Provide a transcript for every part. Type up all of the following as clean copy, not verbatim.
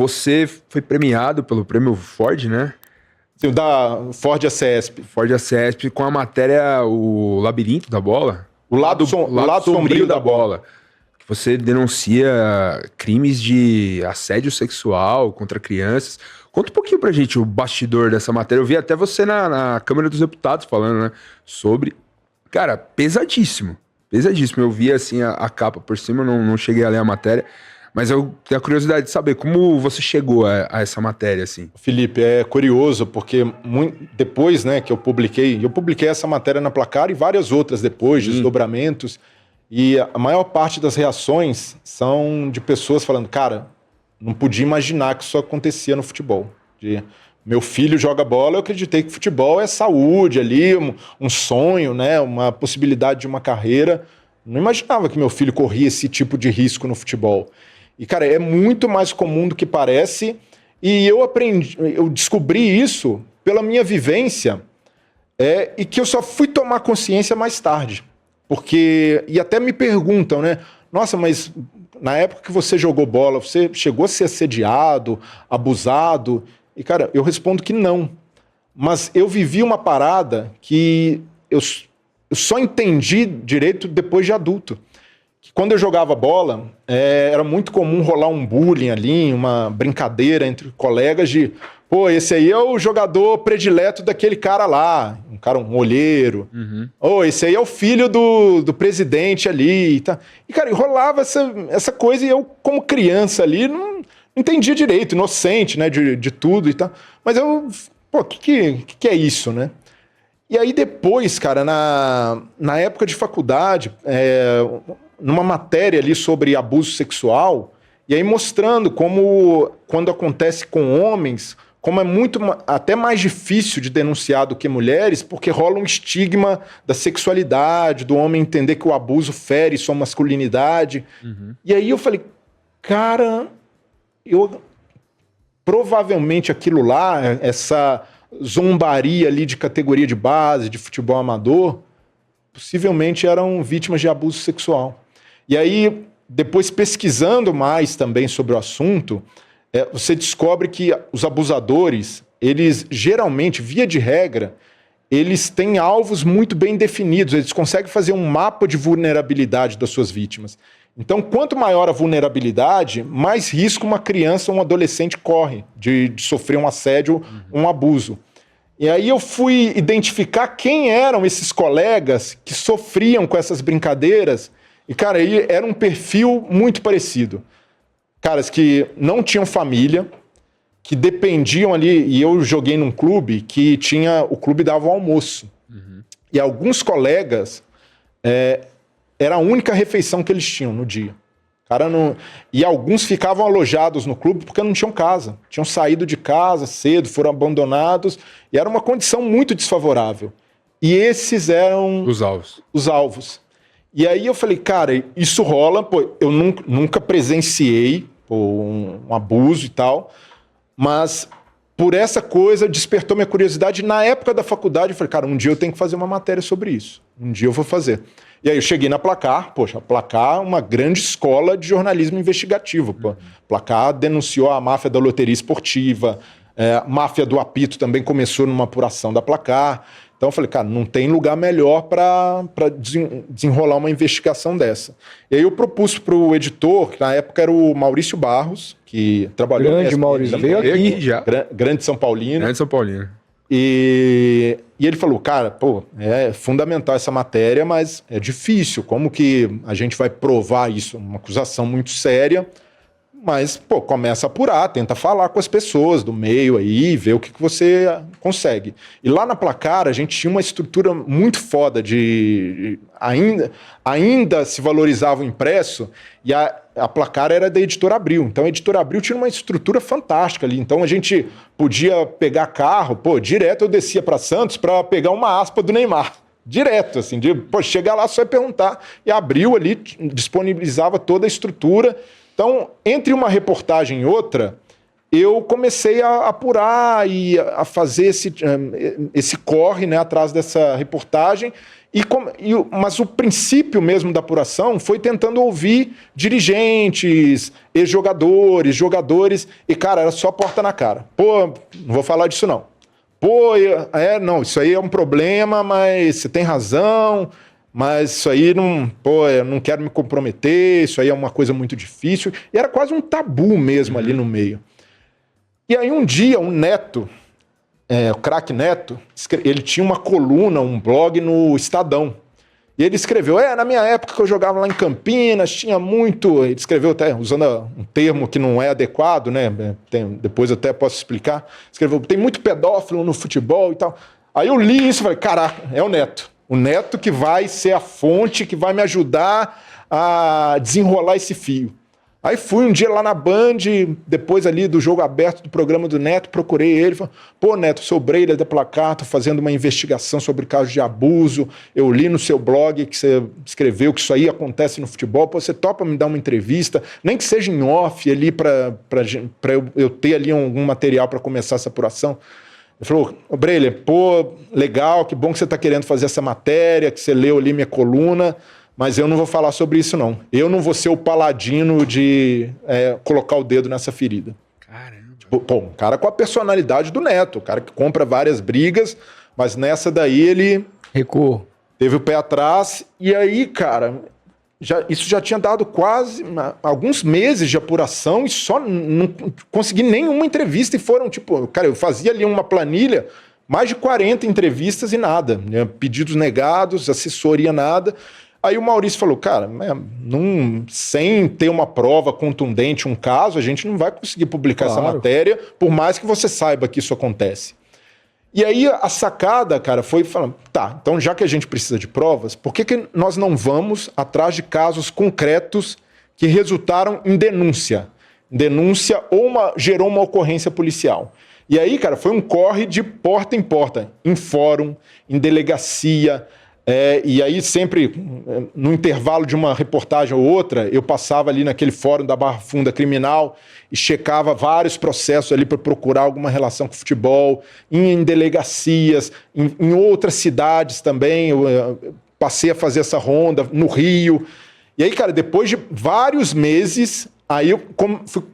Você foi premiado pelo Prêmio Ford, né? Sim, da Ford ACESP. Ford ACESP com a matéria O Labirinto da Bola. O lado sombrio da bola. Que você denuncia crimes de assédio sexual contra crianças. Conta um pouquinho pra gente o bastidor dessa matéria. Eu vi até você na Câmara dos Deputados falando, né? Sobre... Cara, pesadíssimo. Pesadíssimo. Eu vi, assim, a capa por cima, não cheguei a ler a matéria. Mas eu tenho a curiosidade de saber como você chegou a essa matéria, assim. Felipe, é curioso, porque depois, né, que eu publiquei essa matéria na Placar e várias outras depois, desdobramentos, e a maior parte das reações são de pessoas falando, cara, não podia imaginar que isso acontecia no futebol. Meu filho joga bola, eu acreditei que futebol é saúde ali, um sonho, né, uma possibilidade de uma carreira. Não imaginava que meu filho corria esse tipo de risco no futebol. E, cara, é muito mais comum do que parece. E eu descobri isso pela minha vivência e que eu só fui tomar consciência mais tarde. E até me perguntam, né? Nossa, mas na época que você jogou bola, você chegou a ser assediado, abusado? E, cara, eu respondo que não. Mas eu vivi uma parada que eu só entendi direito depois de adulto. Quando eu jogava bola, era muito comum rolar um bullying ali, uma brincadeira entre colegas de... Pô, esse aí é o jogador predileto daquele cara lá, um olheiro. Esse aí é o filho do presidente ali. E, tá. E, cara, rolava essa coisa e eu, como criança ali, não entendia direito, inocente, né, de tudo e tal. Mas o que é isso, né? E aí depois, cara, na época de faculdade... numa matéria ali sobre abuso sexual, e aí mostrando como, quando acontece com homens, como é até mais difícil de denunciar do que mulheres, porque rola um estigma da sexualidade, do homem entender que o abuso fere sua masculinidade. E aí eu falei, cara, provavelmente aquilo lá, essa zombaria ali de categoria de base, de futebol amador, possivelmente eram vítimas de abuso sexual. E aí, depois pesquisando mais também sobre o assunto, você descobre que os abusadores, eles geralmente, via de regra, eles têm alvos muito bem definidos, eles conseguem fazer um mapa de vulnerabilidade das suas vítimas. Então, quanto maior a vulnerabilidade, mais risco uma criança ou um adolescente corre de sofrer um assédio, um abuso. E aí eu fui identificar quem eram esses colegas que sofriam com essas brincadeiras. E, cara, aí era um perfil muito parecido. Caras que não tinham família, que dependiam ali... E eu joguei num clube que o clube dava o almoço. E alguns colegas, era a única refeição que eles tinham no dia. E alguns ficavam alojados no clube porque não tinham casa. Tinham saído de casa cedo, foram abandonados. E era uma condição muito desfavorável. E esses eram... Os alvos. E aí eu falei, cara, isso rola. Pô, eu nunca presenciei um abuso e tal. Mas por essa coisa despertou minha curiosidade. Na época da faculdade eu falei, cara, um dia eu tenho que fazer uma matéria sobre isso. Um dia eu vou fazer. E aí eu cheguei na Placar, a Placar é uma grande escola de jornalismo investigativo. Placar denunciou a máfia da loteria esportiva, a máfia do apito também começou numa apuração da Placar. Então eu falei, cara, não tem lugar melhor para desenrolar uma investigação dessa. E aí eu propus para o editor, que na época era o Maurício Barros, que trabalhou... Grande Maurício, veio aqui já. Grande São Paulino. Grande São Paulino. E ele falou, cara, é fundamental essa matéria, mas é difícil. Como que a gente vai provar isso? Uma acusação muito séria. Mas, começa a apurar, tenta falar com as pessoas do meio aí, ver o que você consegue. E lá na Placar, a gente tinha uma estrutura muito foda ainda se valorizava o impresso, e a Placar era da Editora Abril. Então, a Editora Abril tinha uma estrutura fantástica ali. Então, a gente podia pegar carro, direto eu descia para Santos para pegar uma aspa do Neymar. Direto, assim, chegar lá só ia perguntar. E a Abril ali disponibilizava toda a estrutura. Então, entre uma reportagem e outra, eu comecei a apurar e a fazer esse corre, né, atrás dessa reportagem. Mas o princípio mesmo da apuração foi tentando ouvir dirigentes, ex-jogadores, jogadores, e, cara, era só porta na cara. Pô, não vou falar disso não. Pô, não, isso aí é um problema, mas você tem razão, mas isso aí não, pô, eu não quero me comprometer, isso aí é uma coisa muito difícil. E era quase um tabu mesmo ali no meio. E aí um dia, um Neto, o craque Neto, ele tinha uma coluna, um blog no Estadão. E ele escreveu, na minha época que eu jogava lá em Campinas, tinha muito... Ele escreveu até, usando um termo que não é adequado, né? Depois eu até posso explicar. Escreveu, tem muito pedófilo no futebol e tal. Aí eu li isso e falei, caraca, é o Neto. O Neto que vai ser a fonte, que vai me ajudar a desenrolar esse fio. Aí fui um dia lá na Band, depois ali do jogo aberto do programa do Neto, procurei ele, falei, pô, Neto, sou Breila da Placar, tô fazendo uma investigação sobre casos de abuso, eu li no seu blog que você escreveu que isso aí acontece no futebol, pô, você topa me dar uma entrevista, nem que seja em off ali para eu ter ali algum material para começar essa apuração. Ele falou, Breila, pô, legal, que bom que você tá querendo fazer essa matéria, que você leu ali minha coluna, mas eu não vou falar sobre isso, não. Eu não vou ser o paladino de colocar o dedo nessa ferida. Caramba. Tipo, pô, um cara com a personalidade do Neto, o cara que compra várias brigas, mas nessa daí ele... Recuou. Teve o pé atrás. E aí, cara, isso já tinha dado quase alguns meses de apuração e só não consegui nenhuma entrevista. E foram, tipo... Cara, eu fazia ali uma planilha, mais de 40 entrevistas e nada. Né? Pedidos negados, assessoria, nada... Aí o Maurício falou, cara, sem ter uma prova contundente, um caso, a gente não vai conseguir publicar essa matéria, por mais que você saiba que isso acontece. E aí a sacada, cara, foi falando, tá, então já que a gente precisa de provas, por que nós não vamos atrás de casos concretos que resultaram em denúncia? Denúncia ou gerou uma ocorrência policial. E aí, cara, foi um corre de porta em porta, em fórum, em delegacia... e aí sempre, no intervalo de uma reportagem ou outra, eu passava ali naquele fórum da Barra Funda Criminal e checava vários processos ali para procurar alguma relação com o futebol, em delegacias, em outras cidades também, eu passei a fazer essa ronda, no Rio. E aí, cara, depois de vários meses, aí eu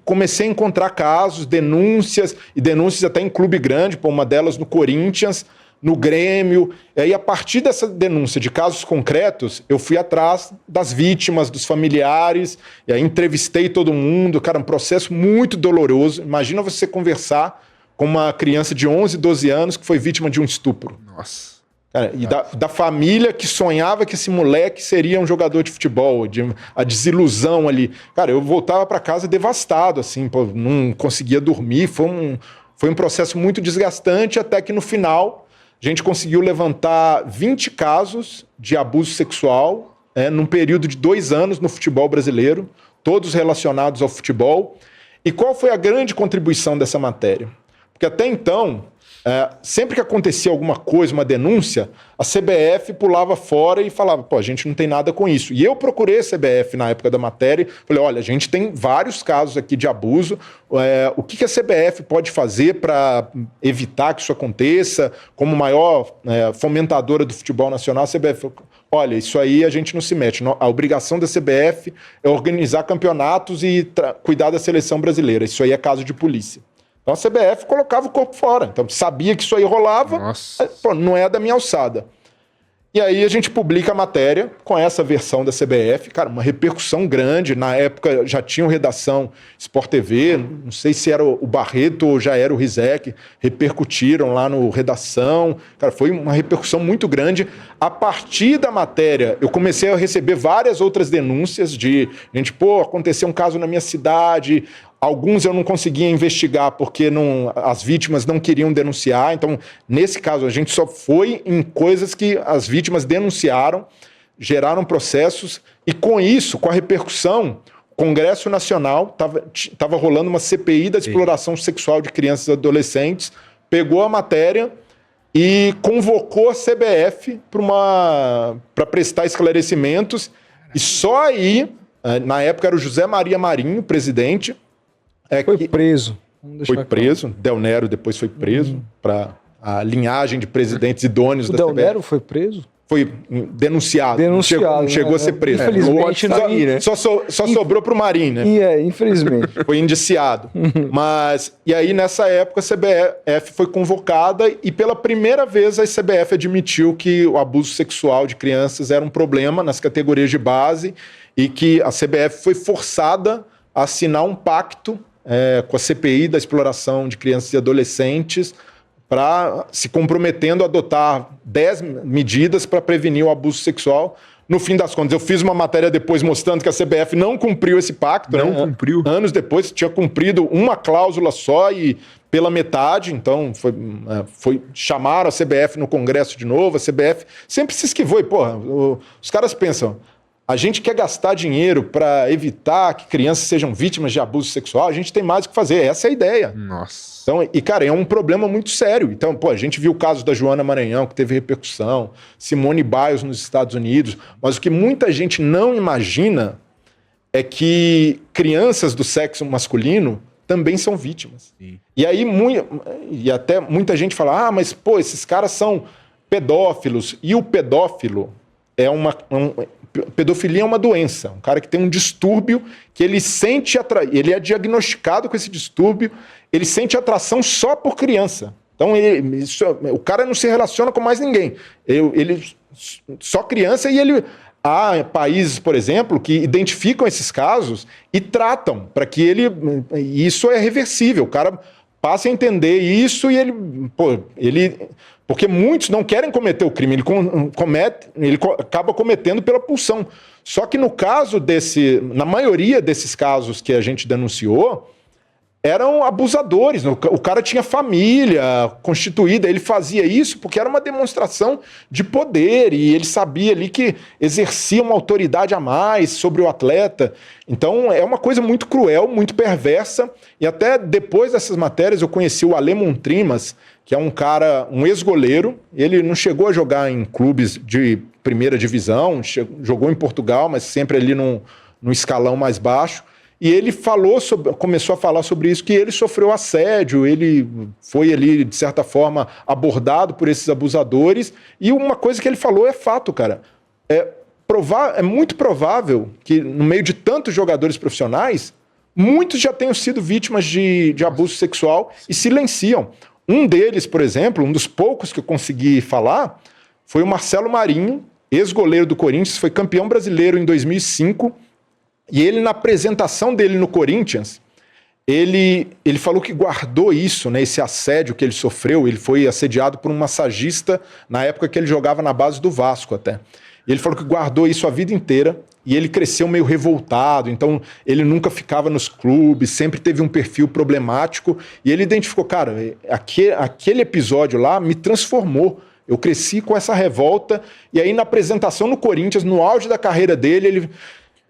comecei a encontrar casos, denúncias, e denúncias até em clube grande, por uma delas no Corinthians, no Grêmio. E aí, a partir dessa denúncia de casos concretos, eu fui atrás das vítimas, dos familiares, e aí entrevistei todo mundo. Cara, um processo muito doloroso. Imagina você conversar com uma criança de 11, 12 anos que foi vítima de um estupro. Nossa. Cara, e da família que sonhava que esse moleque seria um jogador de futebol, a desilusão ali. Cara, eu voltava para casa devastado, assim, pô, não conseguia dormir. Foi um processo muito desgastante, até que no final... A gente conseguiu levantar 20 casos de abuso sexual num período de 2 anos no futebol brasileiro, todos relacionados ao futebol. E qual foi a grande contribuição dessa matéria? Porque até então, sempre que acontecia alguma coisa, uma denúncia, a CBF pulava fora e falava, pô, a gente não tem nada com isso. E eu procurei a CBF na época da matéria, falei, olha, a gente tem vários casos aqui de abuso, o que a CBF pode fazer para evitar que isso aconteça? Como maior fomentadora do futebol nacional, a CBF falou, olha, isso aí a gente não se mete. A obrigação da CBF é organizar campeonatos e cuidar da seleção brasileira. Isso aí é caso de polícia. Então a CBF colocava o corpo fora. Então sabia que isso aí rolava, pô, não é da minha alçada. E aí a gente publica a matéria com essa versão da CBF, cara, uma repercussão grande. Na época já tinha redação Sport TV, não sei se era o Barreto ou já era o Rizek, repercutiram lá no Redação. Cara, foi uma repercussão muito grande. A partir da matéria, eu comecei a receber várias outras denúncias de gente, pô, aconteceu um caso na minha cidade. Alguns eu não conseguia investigar porque as vítimas não queriam denunciar. Então, nesse caso, a gente só foi em coisas que as vítimas denunciaram, geraram processos. E com isso, com a repercussão, o Congresso Nacional estava rolando uma CPI da exploração sexual de crianças e adolescentes, pegou a matéria e convocou a CBF para prestar esclarecimentos. E só aí, na época era o José Maria Marinho, presidente... Foi preso. Foi preso. Del Nero depois foi preso para a linhagem de presidentes idôneos da CBF. O Del Nero foi preso? foi denunciado. Denunciado, Não chegou a ser preso. Infelizmente, só, não, né? só sobrou pro Marim, né? Infelizmente. Foi indiciado. E aí, nessa época, a CBF foi convocada e pela primeira vez a CBF admitiu que o abuso sexual de crianças era um problema nas categorias de base e que a CBF foi forçada a assinar um pacto com a CPI da exploração de crianças e adolescentes, para se comprometendo a adotar 10 medidas para prevenir o abuso sexual. No fim das contas, eu fiz uma matéria depois mostrando que a CBF não cumpriu esse pacto. Não cumpriu. Anos depois, tinha cumprido uma cláusula só e pela metade. Então, chamaram a CBF no Congresso de novo. A CBF sempre se esquivou. E, porra, os caras pensam, a gente quer gastar dinheiro para evitar que crianças sejam vítimas de abuso sexual, a gente tem mais o que fazer. Essa é a ideia. Nossa. Então, cara, é um problema muito sério. Então, a gente viu o caso da Joana Maranhão, que teve repercussão, Simone Biles nos Estados Unidos, mas o que muita gente não imagina é que crianças do sexo masculino também são vítimas. Sim. E aí, até muita gente fala, mas, esses caras são pedófilos. E o pedófilo pedofilia é uma doença, um cara que tem um distúrbio que ele sente ele é diagnosticado com esse distúrbio, ele sente atração só por criança. Então o cara não se relaciona com mais ninguém. Ele só criança e há países, por exemplo, que identificam esses casos e tratam para que isso é reversível. O cara passa a entender isso e porque muitos não querem cometer o crime, ele acaba cometendo pela pulsão. Só que na maioria desses casos que a gente denunciou, eram abusadores. O cara tinha família constituída, ele fazia isso porque era uma demonstração de poder e ele sabia ali que exercia uma autoridade a mais sobre o atleta. Então é uma coisa muito cruel, muito perversa. E até depois dessas matérias eu conheci o Ale Montrimas, que é um ex-goleiro. Ele não chegou a jogar em clubes de primeira divisão, jogou em Portugal, mas sempre ali no escalão mais baixo. E ele começou a falar sobre isso, que ele sofreu assédio, ele foi ali, de certa forma, abordado por esses abusadores. E uma coisa que ele falou é fato, cara. É muito provável que, no meio de tantos jogadores profissionais, muitos já tenham sido vítimas de abuso sexual e silenciam. Um deles, por exemplo, um dos poucos que eu consegui falar, foi o Marcelo Marinho, ex-goleiro do Corinthians, foi campeão brasileiro em 2005. E ele, na apresentação dele no Corinthians, ele falou que guardou isso, né, esse assédio que ele sofreu. Ele foi assediado por um massagista na época que ele jogava na base do Vasco até. E ele falou que guardou isso a vida inteira e ele cresceu meio revoltado, então ele nunca ficava nos clubes, sempre teve um perfil problemático e ele identificou, cara, aquele episódio lá me transformou. Eu cresci com essa revolta e aí na apresentação no Corinthians, no auge da carreira dele,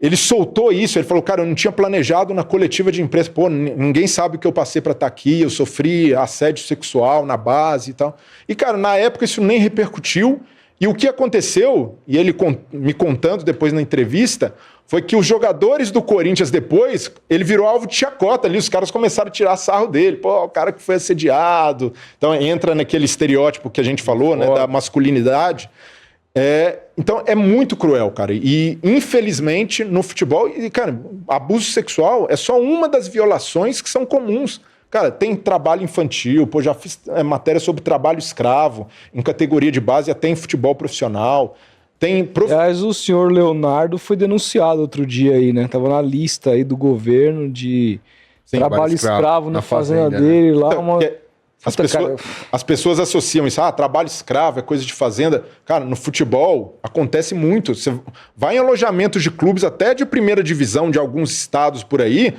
ele soltou isso, ele falou, cara, eu não tinha planejado na coletiva de imprensa, ninguém sabe o que eu passei para estar aqui, eu sofri assédio sexual na base e tal. E, cara, na época isso nem repercutiu, e o que aconteceu, e ele me contando depois na entrevista, foi que os jogadores do Corinthians depois, ele virou alvo de chacota ali, os caras começaram a tirar sarro dele, o cara que foi assediado, então entra naquele estereótipo que a gente falou, né, da masculinidade. Então é muito cruel, cara. E infelizmente no futebol, cara, abuso sexual é só uma das violações que são comuns. Cara, tem trabalho infantil, já fiz matéria sobre trabalho escravo, em categoria de base, até em futebol profissional. Aliás, o senhor Leonardo foi denunciado outro dia aí, né? Tava na lista aí do governo de trabalho escravo na fazenda dele, né? Lá. Então, as pessoas associam isso, trabalho escravo, é coisa de fazenda. Cara, no futebol acontece muito. Você vai em alojamentos de clubes, até de primeira divisão de alguns estados por aí,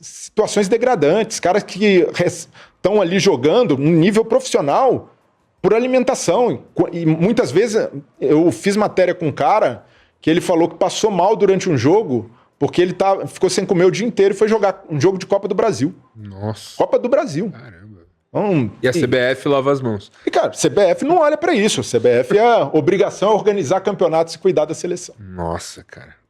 situações degradantes, caras que estão ali jogando no nível profissional por alimentação. E muitas vezes eu fiz matéria com um cara que ele falou que passou mal durante um jogo porque ele ficou sem comer o dia inteiro e foi jogar um jogo de Copa do Brasil. Nossa. Copa do Brasil. Caramba. E a CBF lava as mãos. E, cara, a CBF não olha pra isso. A CBF, a obrigação é organizar campeonatos e cuidar da seleção. Nossa, cara.